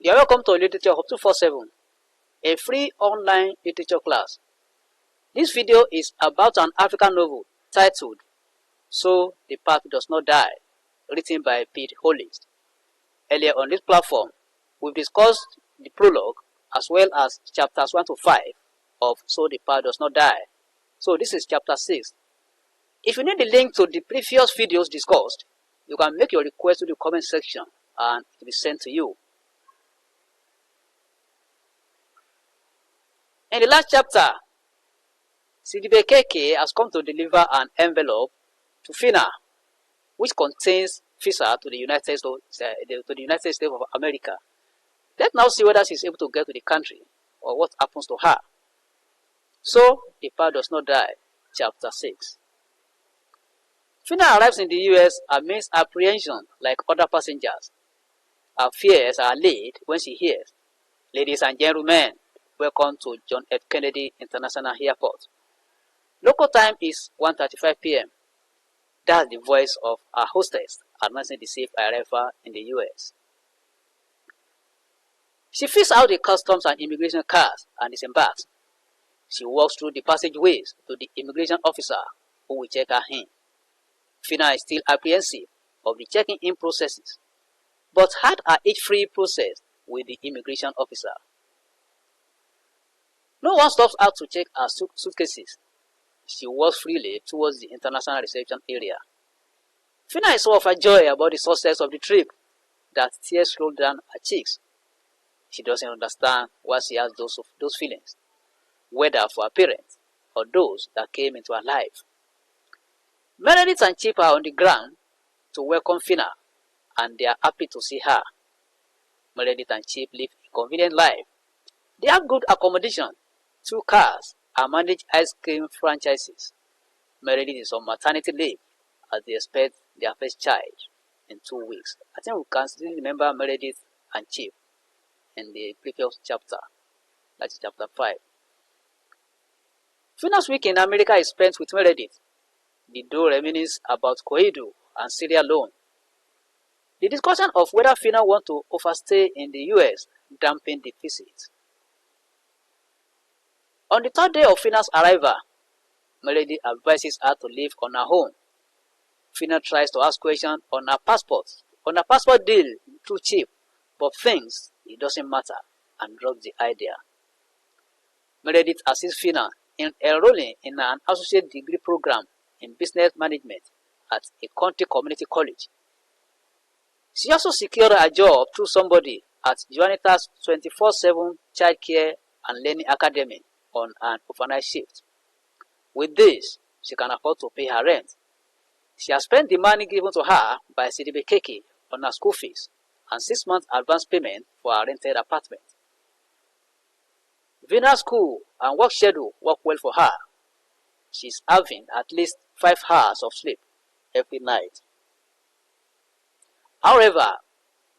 You are welcome to Literature Hub 247, a free online literature class. This video is about an African novel titled So the Path Does Not Die, written by Pede Hollist. Earlier on this platform, we've discussed the prologue as well as chapters 1 to 5 of So the Path Does Not Die. So this is chapter 6. If you need the link to the previous videos discussed, you can make your request to the comment section and it will be sent to you. In the last chapter, Keke has come to deliver an envelope to Fina, which contains visa to the United States of America. Let's now see whether she is able to get to the country or what happens to her. So the Path Does Not Die, chapter 6. Fina arrives in the US amidst apprehension like other passengers. Her fears are allayed when she hears, "Ladies and gentlemen, welcome to John F. Kennedy International Airport. Local time is 1:35 p.m. That's the voice of our hostess announcing the safe arrival in the US. She fills out the customs and immigration cards and disembarks. She walks through the passageways to the immigration officer who will check her in. Fina is still apprehensive of the checking-in processes, but had her age-free process with the immigration officer. No one stops her to check her suitcases. She walks freely towards the international reception area. Fina is so overjoyed about the success of the trip that tears roll down her cheeks. She doesn't understand why she has those feelings, whether for her parents or those that came into her life. Meredith and Chip are on the ground to welcome Fina, and they are happy to see her. Meredith and Chip live a convenient life. They have good accommodation, 2 cars, and manage ice cream franchises. Meredith is on maternity leave as they expect their first child in 2 weeks. I think we can still remember Meredith and Chip in the previous chapter, that's chapter 5. Fina's week in America is spent with Meredith. The duo reminisce about Koidu and Sierra Leone. The discussion of whether Fina wants to overstay in the US dampened the visit. On the 3rd day of Fina's arrival, Meredith advises her to leave on her own. Fina tries to ask questions on her passport deal through Chip, but thinks it doesn't matter and drops the idea. Meredith assists Fina in enrolling in an associate degree program in business management at a country community college. She also secured a job through somebody at Juanita's 24/7 childcare and learning academy on an overnight shift. With this, she can afford to pay her rent. She has spent the money given to her by Keke on her school fees and 6 months advance payment for her rented apartment. Fina's school and work schedule work well for her. She's having at least 5 hours of sleep every night. However,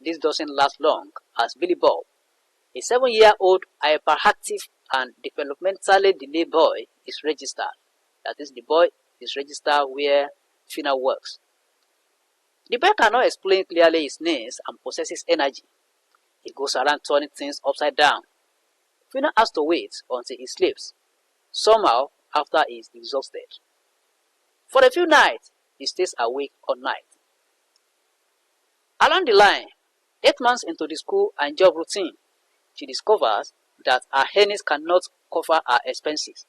this doesn't last long as Billy Bob, a 7-year-old hyperactive and developmentally delayed boy, is registered. That is, the boy is registered where Fina works. The boy cannot explain clearly his needs and possesses energy. He goes around turning things upside down. Fina has to wait until he sleeps, somehow after he is exhausted. For a few nights, he stays awake all night. Along the line, 8 months into the school and job routine, she discovers that her earnings cannot cover her expenses.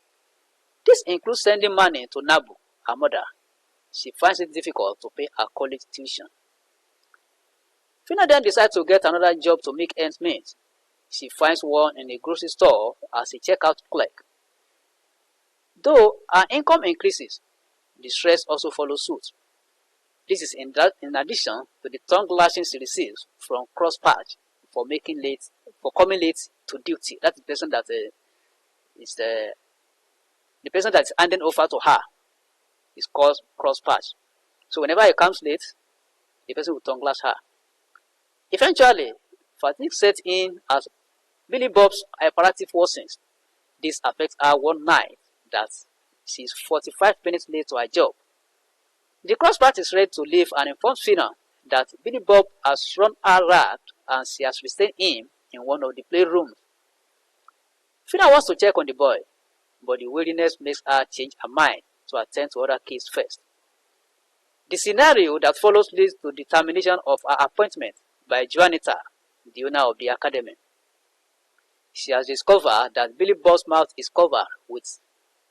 This includes sending money to Nabu, her mother. She finds it difficult to pay her college tuition. Fina then decides to get another job to make ends meet. She finds one in a grocery store as a checkout clerk. Though her income increases, the stress also follows suit. This is in addition to the tongue lashing she receives from Crosspatch for coming late to duty. That's the person that is the person that is handing over to her is called Crosspatch. So whenever he comes late, the person will tongue lash her. Eventually, fatigue sets in as Billy Bob's hyperactive worsens. This affects her one night that she is 45 minutes late to her job. The Crosspatch is ready to leave and informs Fina that Billy Bob has run her ragged and she has restrained him in one of the playrooms. Fina wants to check on the boy, but the weariness makes her change her mind to attend to other kids first. The scenario that follows leads to the termination of her appointment by Juanita, the owner of the academy. She has discovered that Billy Bob's mouth is covered with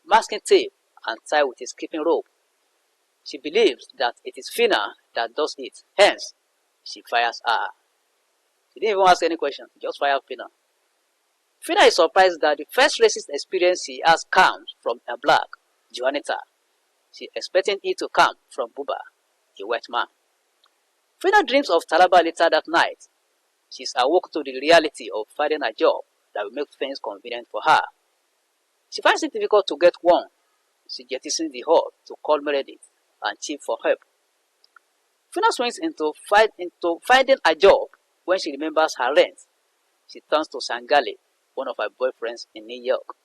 masking tape and tied with a skipping rope. She believes that it is Fina that does it, hence, she fires her. She didn't even ask any questions, just fired Fina. Fina is surprised that the first racist experience she has comes from a black, Juanita. She's expecting it to come from Buba, a white man. Fina dreams of Talaba later that night. She's awoke to the reality of finding a job that will make things convenient for her. She finds it difficult to get one. She jettisons the hall to call Meredith and Chief for help. Fina swings into finding a job when she remembers her rent. She turns to Sangale, one of her boyfriends in New York.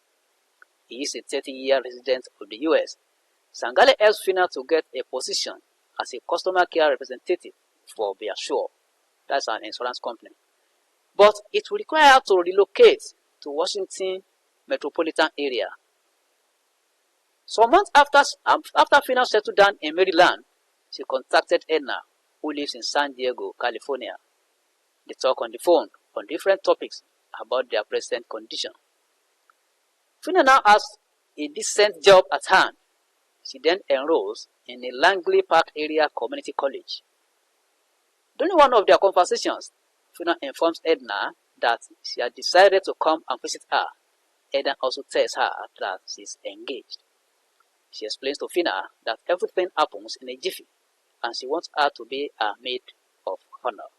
He is a 30-year resident of the US. Sangale helps Fina to get a position as a customer care representative for Beasure. That's an insurance company. But it will require her to relocate to Washington metropolitan area. Some months after Fina settled down in Maryland, she contacted Edna, who lives in San Diego, California. They talk on the phone on different topics about their present condition. Fina now has a decent job at hand. She then enrolls in a Langley Park area community college. During one of their conversations, Fina informs Edna that she had decided to come and visit her. Edna also tells her that she is engaged. She explains to Fina that everything happens in a jiffy, and she wants her to be a maid of honor.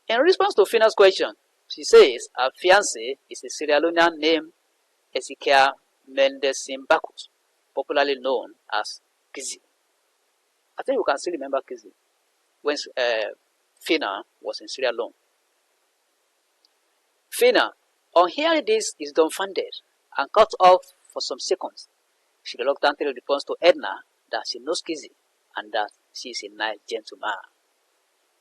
In response to Fina's question, she says her fiancé is a Sierra Leonean named Ezekiel Mendesimbakus, popularly known as Kizzy. I think you can still remember Kizzy when Fina was in Sierra Leone. Fina, on hearing this, is dumbfounded and cut off for some seconds. She reluctantly responds to Edna that she knows Kizzy and that she is a nice gentleman.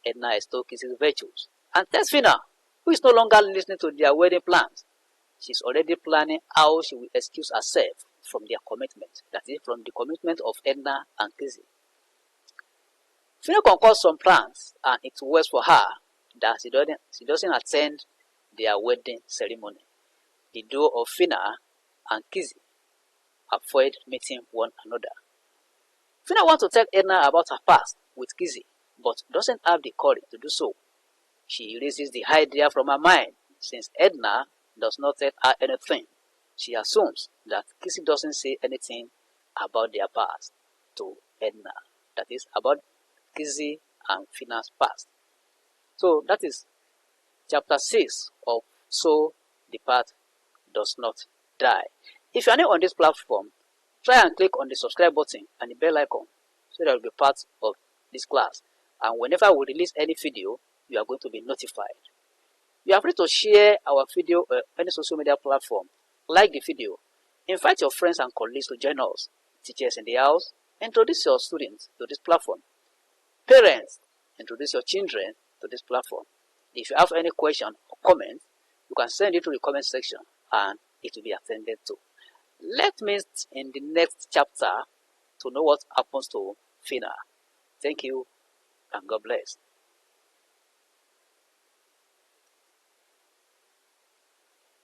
Edna extols Kizzy's virtues and tells Fina, who is no longer listening to their wedding plans, she's already planning how she will excuse herself from their commitment, that is, from the commitment of Edna and Kizzy. Fina concocts some plans, and it works for her that she doesn't attend their wedding ceremony. The duo of Fina and Kizzy avoid meeting one another. Fina wants to tell Edna about her past with Kizzy, but doesn't have the courage to do so. She erases the idea from her mind, since Edna does not tell her anything. She assumes that Kizzy doesn't say anything about their past to Edna. That is, about Kizzy and Fina's past. So that is chapter 6 of So the Path Does Not Die. If you are new on this platform, try and click on the subscribe button and the bell icon so that you will be part of this class. And whenever we release any video, you are going to be notified. You are free to share our video on any social media platform. Like the video, invite your friends and colleagues to join us, teachers in the house, introduce your students to this platform. Parents, introduce your children to this platform. If you have any question or comment, you can send it to the comment section and it will be attended to. Let's meet in the next chapter to know what happens to Fina. Thank you and God bless.